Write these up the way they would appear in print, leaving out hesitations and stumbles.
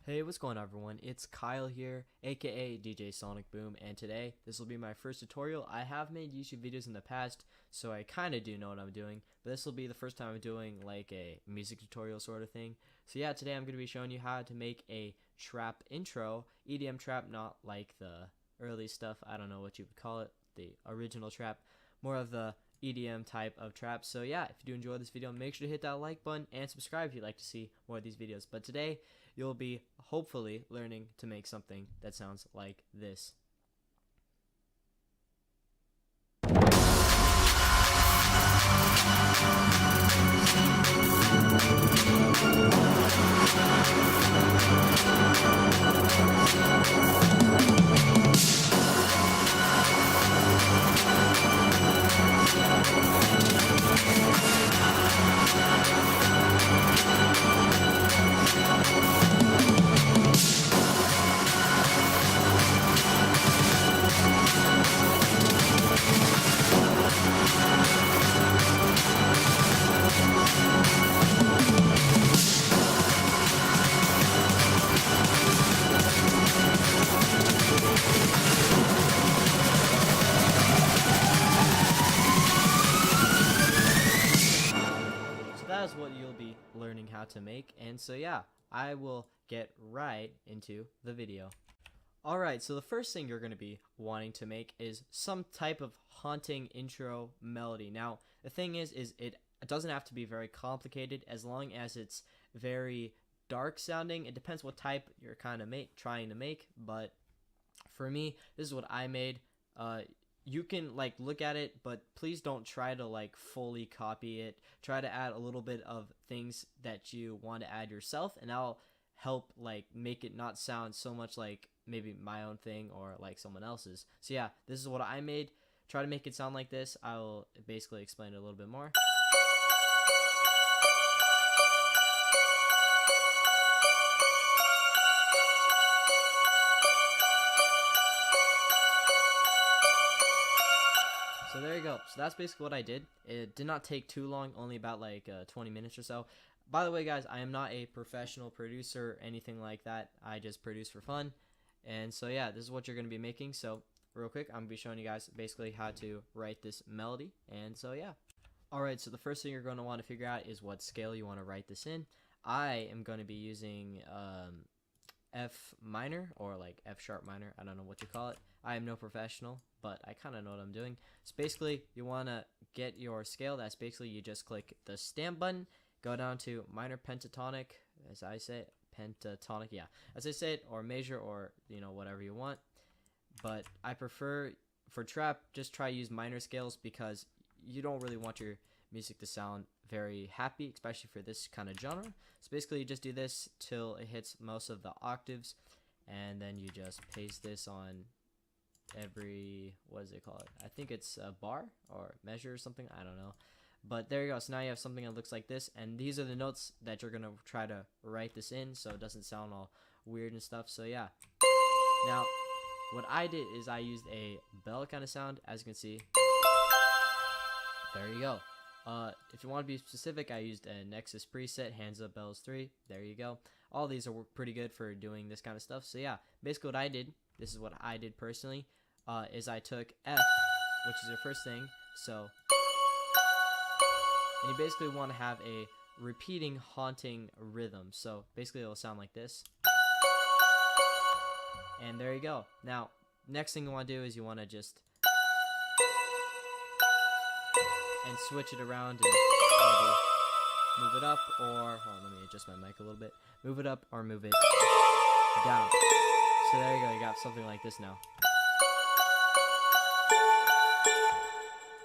Hey, what's going on everyone? It's Kyle here, aka DJ Sonic Boom, and today this will be my first tutorial. I have made YouTube videos in the past, so I kind of do know what I'm doing, but this will be the first time I'm doing like a music tutorial sort of thing. So yeah, today I'm going to be showing you how to make a trap intro, EDM trap, not like the early stuff, I don't know what you would call it, the original trap, more of the EDM type of trap. So yeah, if you do enjoy this video, make sure to hit that like button and subscribe if you'd like to see more of these videos. But today you'll be hopefully learning to make something that sounds like this. That is what you'll be learning how to make, and so yeah, I will get right into the video. Alright, so the first thing you're going to be wanting to make is some type of haunting intro melody. Now, the thing is it doesn't have to be very complicated as long as it's very dark sounding. It depends what type you're kind of trying to make, but for me, this is what I made. You can like look at it, but please don't try to like fully copy it. Try to add a little bit of things that you want to add yourself, and that'll help like make it not sound so much like maybe my own thing or like someone else's. So yeah, this is what I made. Try to make it sound like this. I will basically explain it a little bit more. So there you go. So that's basically what I did. It did not take too long, only about like 20 minutes or so. By the way, guys, I am not a professional producer or anything like that. I just produce for fun. And so yeah, this is what you're going to be making. So real quick, I'm going to be showing you guys basically how to write this melody. And so yeah. Alright, so the first thing you're going to want to figure out is what scale you want to write this in. I am going to be using F minor or like F sharp minor. I don't know what you call it. I am no professional, but I kind of know what I'm doing. So basically, you want to get your scale. That's basically you just click the stamp button, go down to minor pentatonic, as I say, pentatonic, yeah, as I say it, or major, or you know, whatever you want. But I prefer for trap, just try to use minor scales because you don't really want your music to sound very happy, especially for this kind of genre. So basically, you just do this till it hits most of the octaves, and then you just paste this on every, what is it called? I think it's a bar or measure or something, I don't know. But there you go. So now you have something that looks like this, and these are the notes that you're gonna try to write this in so it doesn't sound all weird and stuff. So yeah, now what I did is I used a bell kind of sound, as you can see. There you go. If you want to be specific, I used a Nexus preset, hands up bells 3. There you go. All these are pretty good for doing this kind of stuff. So yeah, basically what I did, this is what I did personally, is I took F, which is your first thing, so, and you basically want to have a repeating haunting rhythm. So basically it'll sound like this. And there you go. Now, next thing you want to do is you want to just and switch it around and maybe move it up, or hold on, let me adjust my mic a little bit. Move it up or move it down. So there you go, you got something like this now.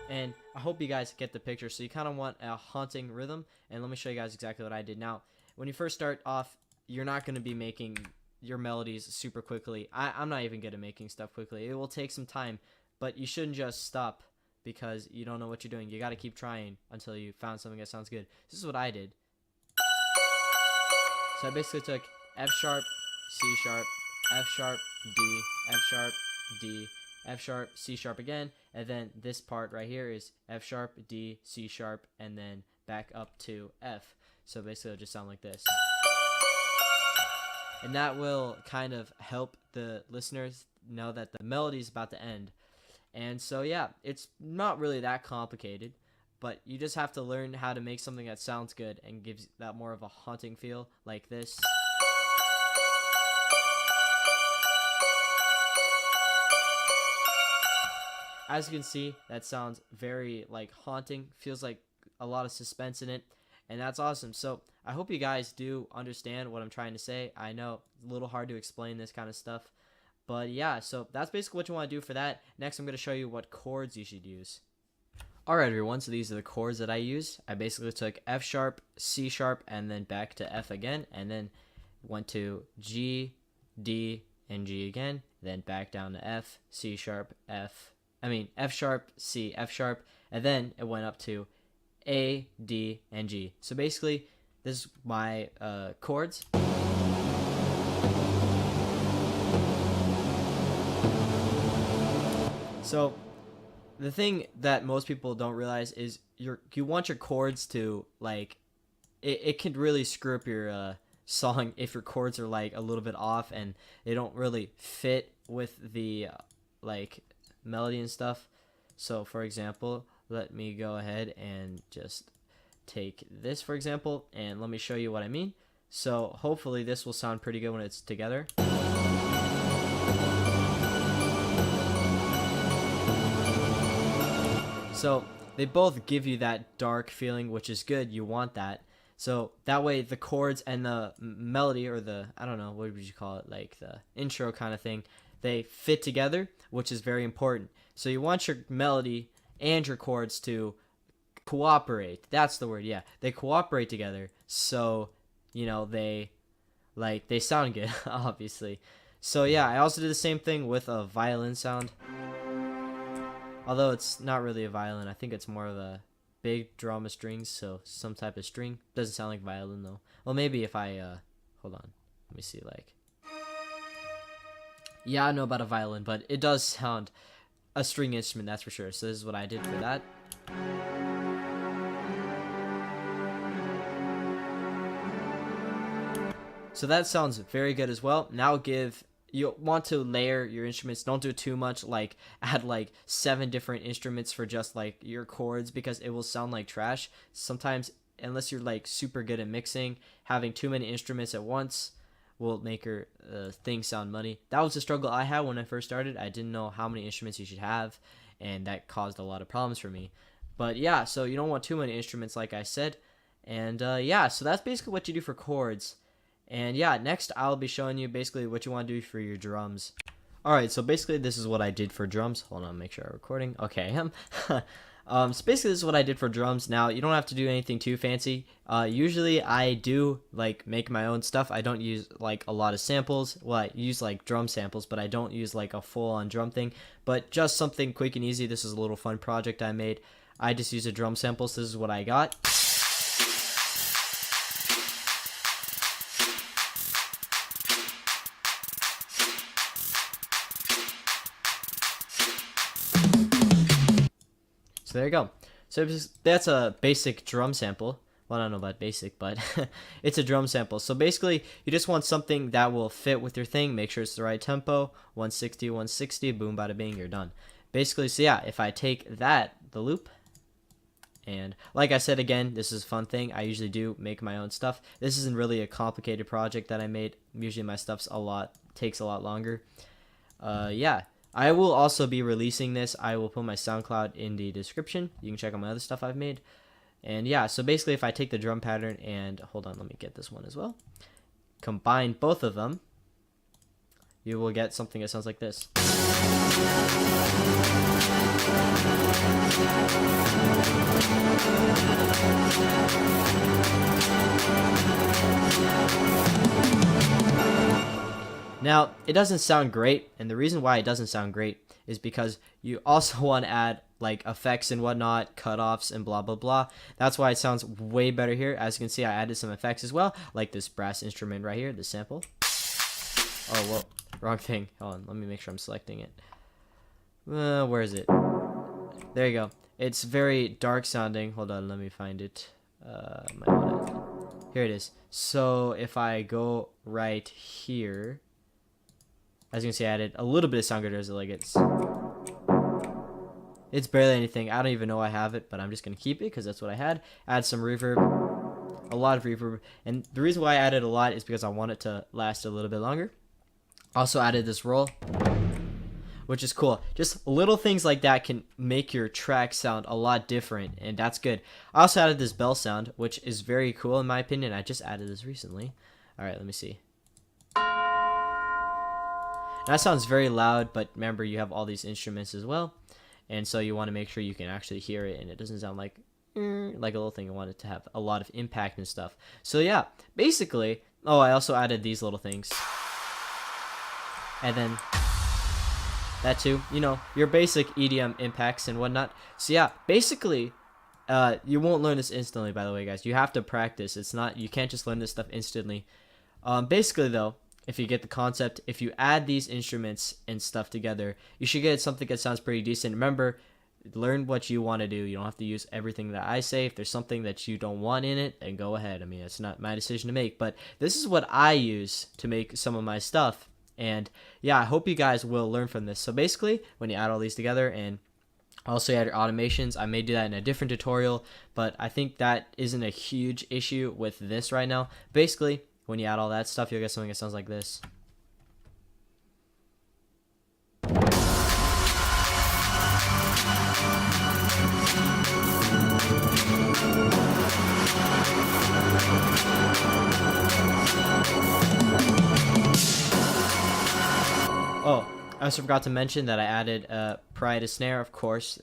And I hope you guys get the picture. So you kind of want a haunting rhythm, and let me show you guys exactly what I did. Now, when you first start off, you're not going to be making your melodies super quickly. I'm not even good at making stuff quickly. It will take some time, but you shouldn't just stop because you don't know what you're doing. You got to keep trying until you found something that sounds good. This is what I did. So I basically took F sharp, C sharp, F sharp, D, F sharp, D, F sharp, C sharp again, and then this part right here is F sharp, D, C sharp, and then back up to F. So basically it'll just sound like this. and that will kind of help the listeners know that the melody is about to end. And so yeah, it's not really that complicated, but you just have to learn how to make something that sounds good and gives that more of a haunting feel, like this. As you can see, that sounds very like haunting, feels like a lot of suspense in it, and that's awesome. So I hope you guys do understand what I'm trying to say. I know it's a little hard to explain this kind of stuff, but yeah, so that's basically what you want to do for that. Next, I'm going to show you what chords you should use. Alright everyone, so these are the chords that I use. I basically took F sharp, C sharp, and then back to F again, and then went to G, D, and G again, then back down to F, C sharp, F sharp, C, F sharp, and then it went up to A, D, and G. So basically, this is my chords. So the thing that most people don't realize is you want your chords to, like, it can really screw up your song if your chords are like a little bit off and they don't really fit with the like melody and stuff. So for example, let me go ahead and just take this for example, and let me show you what I mean. So hopefully this will sound pretty good when it's together. So they both give you that dark feeling, which is good. You want that. So that way the chords and the melody, or the, I don't know, what would you call it, like the intro kind of thing, they fit together, which is very important. So you want your melody and your chords to cooperate. That's the word, yeah. They cooperate together. So, you know, they sound good, obviously. So yeah, I also did the same thing with a violin sound. Although it's not really a violin, I think it's more of a big drum of strings, so some type of string. Doesn't sound like violin though. Well, maybe if I hold on, let me see, like, yeah, I know about a violin, but it does sound a string instrument, that's for sure. So this is what I did for that. So that sounds very good as well. Now you want to layer your instruments. Don't do too much, like add like 7 different instruments for just like your chords, because it will sound like trash. Sometimes, unless you're like super good at mixing, having too many instruments at once will make your thing sound muddy. That was the struggle I had when I first started. I didn't know how many instruments you should have, and that caused a lot of problems for me. But yeah, so you don't want too many instruments, like I said. And yeah, so that's basically what you do for chords. And yeah, next I'll be showing you basically what you want to do for your drums. Alright, so basically this is what I did for drums. Hold on, make sure I'm recording. Okay, I am. So basically this is what I did for drums. Now, you don't have to do anything too fancy. Usually I do like make my own stuff. I don't use like a lot of samples. Well, I use like drum samples, but I don't use like a full-on drum thing. But just something quick and easy. This is a little fun project I made. I just used a drum sample, so this is what I got. So there you go. So that's a basic drum sample. Well, I don't know about basic, but it's a drum sample. So basically, you just want something that will fit with your thing. Make sure it's the right tempo. 160, 160, boom, bada bing, you're done. Basically, so yeah, if I take that, the loop, and like I said again, this is a fun thing. I usually do make my own stuff. This isn't really a complicated project that I made. Usually my stuff's takes a lot longer. Yeah. I will also be releasing this. I will put my SoundCloud in the description. You can check out my other stuff I've made. And yeah, so basically if I take the drum pattern and, hold on, let me get this one as well. Combine both of them, you will get something that sounds like this. Now, it doesn't sound great, and the reason why it doesn't sound great is because you also want to add like effects and whatnot, cutoffs and blah blah blah. That's why it sounds way better here. As you can see, I added some effects as well, like this brass instrument right here, the sample. Oh, well, wrong thing. Hold on, let me make sure I'm selecting it. Where is it? There you go. It's very dark sounding. Hold on, let me find it. Here it is. So if I go right here, as you can see, I added a little bit of sound graders. Like it's barely anything. I don't even know I have it, but I'm just gonna keep it because that's what I had. Add some reverb, a lot of reverb, and the reason why I added a lot is because I want it to last a little bit longer. Also added this roll, which is cool. Just little things like that can make your track sound a lot different, and that's good. I also added this bell sound, which is very cool in my opinion. I just added this recently. All right, let me see. That sounds very loud, but remember you have all these instruments as well, and so you want to make sure you can actually hear it and it doesn't sound like a little thing. You want it to have a lot of impact and stuff. So yeah, basically, oh, I also added these little things, and then that too, you know, your basic EDM impacts and whatnot. So yeah, basically, you won't learn this instantly, by the way, guys. You have to practice. It's not, you can't just learn this stuff instantly. Basically though, if you get the concept, if you add these instruments and stuff together, you should get something that sounds pretty decent. Remember, learn what you want to do. You don't have to use everything that I say. If there's something that you don't want in it, then go ahead. I mean, it's not my decision to make, but this is what I use to make some of my stuff. And yeah, I hope you guys will learn from this. So basically, when you add all these together and also add your automations, I may do that in a different tutorial, but I think that isn't a huge issue with this right now. Basically, when you add all that stuff, you'll get something that sounds like this. Oh, I also forgot to mention that I added a snare, of course,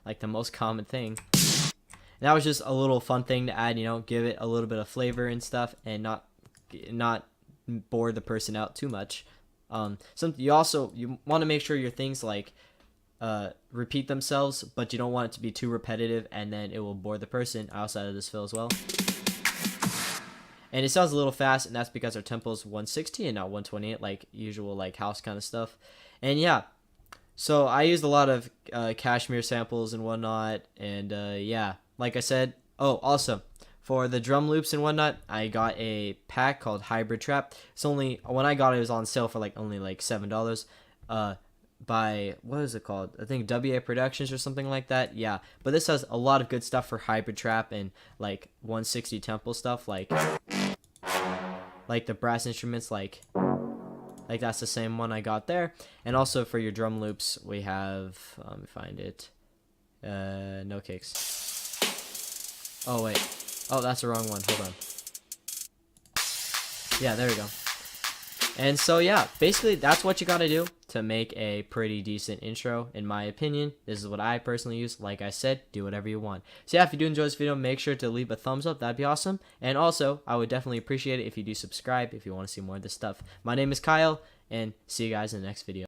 like the most common thing. And that was just a little fun thing to add, you know, give it a little bit of flavor and stuff, and not bore the person out too much. You want to make sure your things like repeat themselves, but you don't want it to be too repetitive, and then it will bore the person. I also added this fill as well. And it sounds a little fast, and that's because our tempo is 160 and not 128, like usual, like house kind of stuff. And yeah, so I used a lot of Kashmir samples and whatnot, and yeah, like I said, oh, also, for the drum loops and whatnot, I got a pack called Hybrid Trap. It's only, when I got it, it was on sale for like only like $7. By, what is it called? I think WA Productions or something like that. Yeah, but this has a lot of good stuff for hybrid trap and like 160 tempo stuff, like the brass instruments, like that's the same one I got there. And also for your drum loops, we have, let me find it, no kicks. Oh wait, oh, that's the wrong one, hold on. Yeah, there we go. And so yeah, basically that's what you gotta do to make a pretty decent intro, in my opinion. This is what I personally use. Like I said, do whatever you want. So yeah, if you do enjoy this video, make sure to leave a thumbs up. That'd be awesome. And also, I would definitely appreciate it if you do subscribe if you want to see more of this stuff. My name is Kyle, and see you guys in the next video.